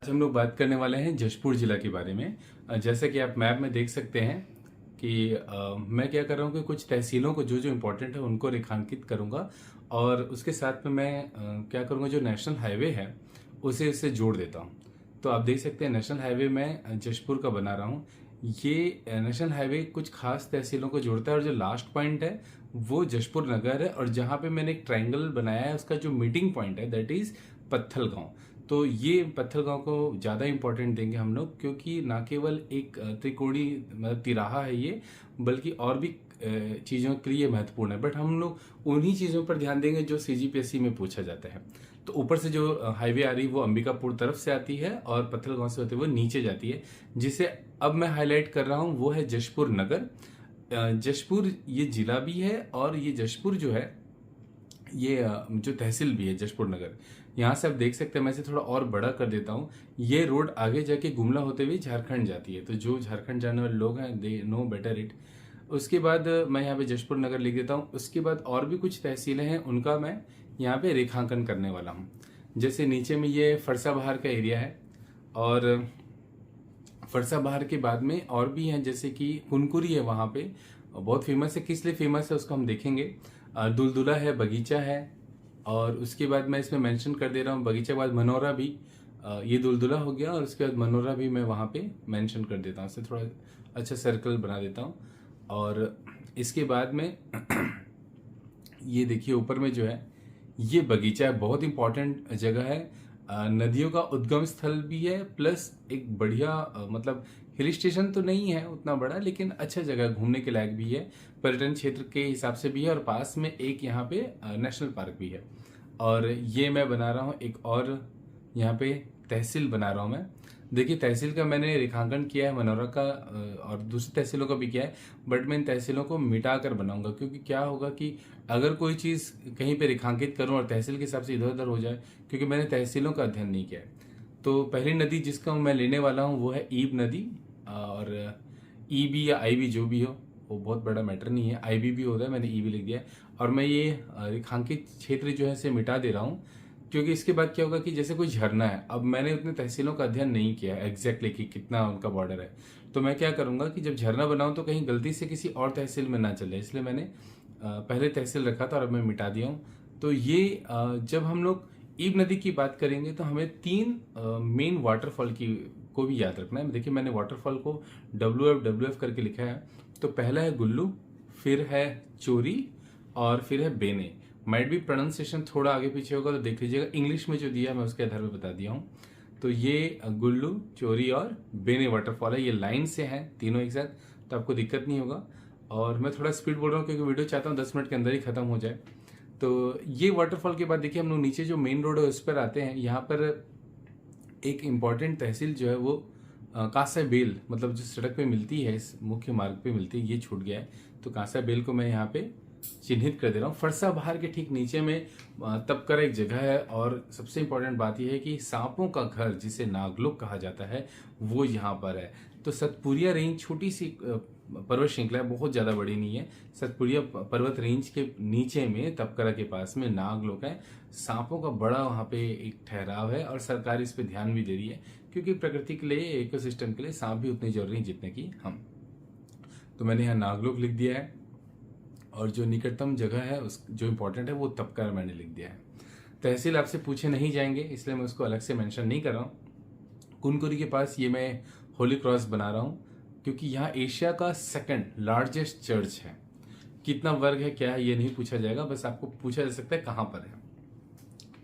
आज हम लोग बात करने वाले हैं जशपुर जिला के बारे में। जैसा कि आप मैप में देख सकते हैं कि मैं क्या कर रहा हूँ कि कुछ तहसीलों को जो जो इम्पोर्टेंट है उनको रेखांकित करूंगा और उसके साथ में मैं क्या करूंगा, जो नेशनल हाईवे है उसे इससे जोड़ देता हूँ। तो आप देख सकते हैं नेशनल हाईवे मैं जशपुर का बना रहा हूँ। ये नेशनल हाईवे कुछ खास तहसीलों को जोड़ता है और जो लास्ट पॉइंट है वो जशपुर नगर है, और जहाँ पे मैंने एक ट्रायंगल बनाया है उसका जो मीटिंग पॉइंट है दैट इज पत्थल गांव। तो ये पत्थल गांव को ज़्यादा इंपॉर्टेंट देंगे हम लोग, क्योंकि ना केवल एक त्रिकोणी मतलब तिराहा है ये, बल्कि और भी चीज़ों के लिए महत्वपूर्ण है। बट हम लोग उन्हीं चीज़ों पर ध्यान देंगे जो सीजीपीएससी में पूछा जाता है। तो ऊपर से जो हाईवे आ रही है वो अंबिकापुर तरफ से आती है और पत्थल गांव से होते हुए नीचे जाती है। जिसे अब मैं हाईलाइट कर रहा हूँ वो है जशपुर नगर। जशपुर ये जिला भी है और ये जशपुर जो है ये जो तहसील भी है जशपुर नगर। यहाँ से आप देख सकते हैं, मैं इसे थोड़ा और बड़ा कर देता हूँ। ये रोड आगे जाके गुमला होते हुए झारखंड जाती है, तो जो झारखंड जाने वाले लोग हैं दे नो बेटर इट। उसके बाद मैं यहाँ पे जशपुर नगर लिख देता हूँ। उसके बाद और भी कुछ तहसीलें हैं उनका मैं यहाँ पे रेखांकन करने वाला हूँ। जैसे नीचे में ये फरसा बहार का एरिया है, और फरसा बहार के बाद में और भी हैं जैसे कि कुनकुरी है, वहाँ पे बहुत फेमस है। किस लिए फेमस है उसको हम देखेंगे। दुलदुला है, बगीचा है, और उसके बाद मैं इसमें मेंशन कर दे रहा हूँ बगीचा के बाद मनोरा भी। ये दुलदुला हो गया और उसके बाद मनोरा भी मैं वहाँ पे मेंशन कर देता हूँ, उससे थोड़ा अच्छा सर्कल बना देता हूँ। और इसके बाद में ये देखिए ऊपर में जो है ये बगीचा है, बहुत इंपॉर्टेंट जगह है। नदियों का उद्गम स्थल भी है, प्लस एक बढ़िया मतलब हिल स्टेशन तो नहीं है उतना बड़ा, लेकिन अच्छा जगह घूमने के लायक भी है, पर्यटन क्षेत्र के हिसाब से भी है, और पास में एक यहाँ पे नेशनल पार्क भी है। और ये मैं बना रहा हूँ एक और यहाँ पे तहसील बना रहा हूँ मैं। देखिए तहसील का मैंने रेखांकन किया है मनोरा का और दूसरी तहसीलों का भी किया है, बट मैं इन तहसीलों को मिटा कर बनाऊंगा, क्योंकि क्या होगा कि अगर कोई चीज़ कहीं पे रेखांकित करूं और तहसील के हिसाब से इधर उधर हो जाए, क्योंकि मैंने तहसीलों का अध्ययन नहीं किया है। तो पहली नदी जिसका मैं लेने वाला हूँ वो है ईब नदी, और ईबी या आईबी जो भी हो वो बहुत बड़ा मैटर नहीं है, आईबी भी होता है, मैंने ईबी लिख दिया है। और मैं ये रेखांकित क्षेत्र जो है इसे मिटा दे रहा हूँ, क्योंकि इसके बाद क्या होगा कि जैसे कोई झरना है, अब मैंने उतने तहसीलों का अध्ययन नहीं किया है एग्जैक्टली कि कितना उनका बॉर्डर है, तो मैं क्या करूंगा कि जब झरना बनाऊं तो कहीं गलती से किसी और तहसील में ना चले, इसलिए मैंने पहले तहसील रखा था और अब मैं मिटा दिया हूँ। तो ये जब हम लोग ईब नदी की बात करेंगे तो हमें तीन मेन वाटरफॉल की को भी याद रखना है। देखिए मैंने वाटरफॉल को WF करके लिखा है। तो पहला है गुल्लू, फिर है चोरी, और फिर है बेने। माइट भी प्रोनाउंसिएशन थोड़ा आगे पीछे होगा तो देख लीजिएगा, इंग्लिश में जो दिया है मैं उसके आधार पर बता दिया हूँ। तो ये गुल्लू, चोरी और बेने वाटरफॉल है, ये लाइन से हैं तीनों एक साथ, तो आपको दिक्कत नहीं होगा। और मैं थोड़ा स्पीड बोल रहा हूँ क्योंकि वीडियो चाहता हूँ 10 मिनट के अंदर ही खत्म हो जाए। तो ये वाटरफॉल के बाद देखिए हम लोग नीचे जो मेन रोड है उस पर आते हैं। यहाँ पर एक इम्पॉर्टेंट तहसील जो है वो कांसा बेल, मतलब जो सड़क पे मिलती है, इस मुख्य मार्ग पे मिलती है, ये छूट गया है, तो कांसा बेल को मैं यहाँ पे चिन्हित कर दे रहा हूँ। फरसा बहार के ठीक नीचे में तपकर एक जगह है, और सबसे इंपॉर्टेंट बात यह है कि सांपों का घर जिसे नागलोक कहा जाता है वो यहाँ पर है। तो सतपुरिया रेंज छोटी सी पर्वत श्रृंखला है, बहुत ज्यादा बड़ी नहीं है। सतपुरिया पर्वत रेंज के नीचे में तपकरा के पास में नागलोक है। सांपों का बड़ा वहाँ पे एक ठहराव है, और सरकार इस पे ध्यान भी दे रही है, क्योंकि प्रकृति के लिए, इकोसिस्टम के लिए सांप भी उतने जरूरी हैं जितने की हम। तो मैंने यहाँ नागलोक लिख दिया है, और जो निकटतम जगह है उस जो इम्पोर्टेंट है वो तपकर मैंने लिख दिया है। तहसील आपसे पूछे नहीं जाएंगे इसलिए मैं उसको अलग से मेंशन नहीं कर रहा हूँ। कुनकुरी के पास ये मैं होली क्रॉस बना रहा हूँ, क्योंकि यहाँ एशिया का सेकंड लार्जेस्ट चर्च है। कितना वर्ग है क्या है ये नहीं पूछा जाएगा, बस आपको पूछा जा सकता है कहाँ पर है,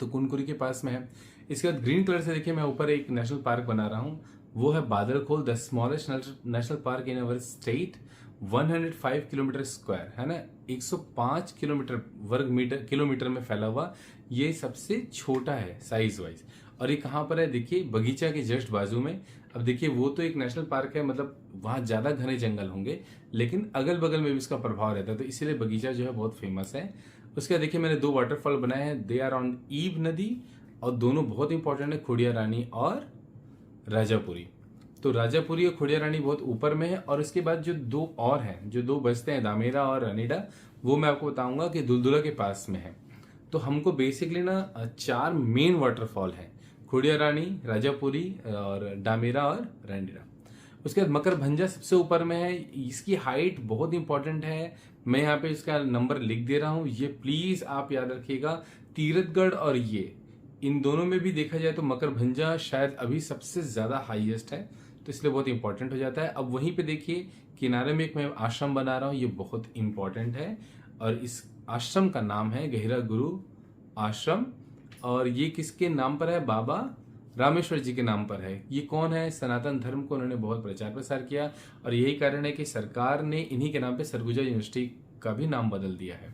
तो कुनकुरी के पास में है। इसके बाद ग्रीन कलर से देखिए मैं ऊपर एक नेशनल पार्क बना रहा हूँ, वो है Badalkhol, the smallest national park in our state, 105 kilometre square है ना, 105 किलोमीटर वर्ग किलोमीटर में फैला हुआ, ये सबसे छोटा है साइज वाइज। और ये कहाँ पर है, देखिए बगीचा के जस्ट बाजू में। अब देखिए वो तो एक नेशनल पार्क है, मतलब वहां ज्यादा घने जंगल होंगे, लेकिन अगल बगल में भी इसका प्रभाव रहता है, तो इसीलिए बगीचा जो है बहुत फेमस है। उसके बाद देखिए मैंने दो वाटरफॉल बनाए हैं, दे आर ऑन ईब नदी, और दोनों बहुत इंपॉर्टेंट है, खुड़िया रानी और राजापुरी। तो राजापुरी और खुड़िया रानी बहुत ऊपर में है, और इसके बाद जो दो और हैं, जो दो बस्ते हैं दामेरा और अनीडा, वो मैं आपको बताऊंगा कि दुलदुला के पास में है। तो हमको बेसिकली ना चार मेन वाटरफॉल है, खुड़िया रानी, राजापुरी और डामेरा और रैंडेरा। उसके बाद मकरभंजा सबसे ऊपर में है। इसकी हाइट बहुत इंपॉर्टेंट है। मैं यहाँ पे इसका नंबर लिख दे रहा हूँ, ये प्लीज आप याद रखिएगा। तीरथगढ़ और ये इन दोनों में भी देखा जाए तो मकरभंजा शायद अभी सबसे ज्यादा हाईएस्ट है, तो इसलिए बहुत इंपॉर्टेंट हो जाता है। अब वहीं पे देखिए किनारे में एक मैं आश्रम बना रहा हूँ, ये बहुत इंपॉर्टेंट है और इस आश्रम का नाम है गहिरा गुरु आश्रम। और ये किसके नाम पर है? बाबा रामेश्वर जी के नाम पर है। ये कौन है? सनातन धर्म को उन्होंने बहुत प्रचार प्रसार किया और यही कारण है कि सरकार ने इन्हीं के नाम पे सरगुजा यूनिवर्सिटी का भी नाम बदल दिया है।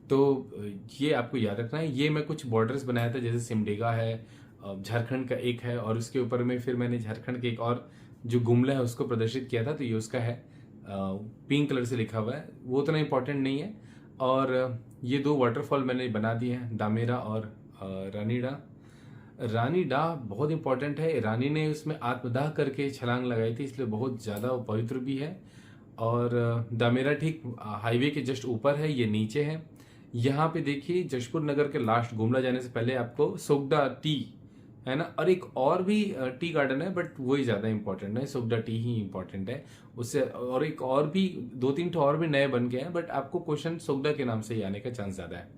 तो ये आपको याद रखना है। ये मैं कुछ बॉर्डर्स बनाया था, जैसे सिमडेगा है, झारखंड का एक है और उसके ऊपर में फिर मैंने झारखंड के एक और जो गुमला है उसको प्रदर्शित किया था, तो ये उसका है, पिंक कलर से लिखा हुआ है, वो उतना इंपॉर्टेंट नहीं है। और ये दो वाटरफॉल मैंने बना दिए हैं, दामेरा और रानीडा। रानीडा बहुत इंपॉर्टेंट है। रानी ने उसमें आत्मदाह करके छलांग लगाई थी, इसलिए बहुत ज्यादा पवित्र भी है। और दामेरा ठीक हाईवे के जस्ट ऊपर है, ये नीचे है। यहाँ पे देखिए जशपुर नगर के लास्ट गुमला जाने से पहले आपको सोगडा टी है ना, और एक और भी टी गार्डन है, बट वही ज्यादा इंपॉर्टेंट है, सोगडा टी ही इंपॉर्टेंट है उससे। और एक और भी 2-3 और भी नए बन गए हैं, बट आपको क्वेश्चन सोगडा के नाम से ही आने का चांस ज्यादा है।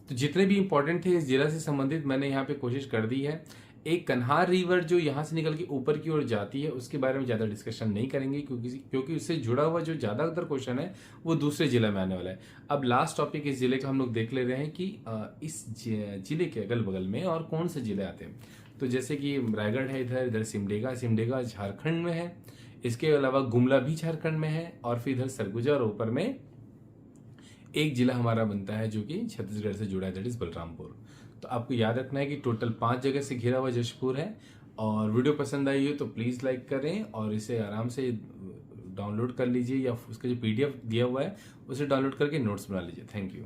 तो जितने भी इंपॉर्टेंट थे इस जिला से संबंधित मैंने यहाँ पे कोशिश कर दी है। एक कन्हार रिवर जो यहाँ से निकल के ऊपर की ओर जाती है उसके बारे में ज्यादा डिस्कशन नहीं करेंगे, क्योंकि उससे जुड़ा हुआ जो ज्यादातर क्वेश्चन है वो दूसरे जिले में आने वाला है। अब लास्ट टॉपिक इस जिले का हम लोग देख ले रहे हैं कि इस जिले के अगल बगल में और कौन से जिले आते हैं। तो जैसे कि रायगढ़ है, इधर सिमडेगा झारखंड में है, इसके अलावा गुमला भी झारखंड में है, और फिर इधर सरगुजा और ऊपर में एक जिला हमारा बनता है जो कि छत्तीसगढ़ से जुड़ा है, दैट इज बलरामपुर। तो आपको याद रखना है कि टोटल 5 जगह से घिरा हुआ जशपुर है। और वीडियो पसंद आई हो तो प्लीज लाइक करें और इसे आराम से डाउनलोड कर लीजिए, या उसका जो PDF दिया हुआ है उसे डाउनलोड करके नोट्स बना लीजिए। Thank you.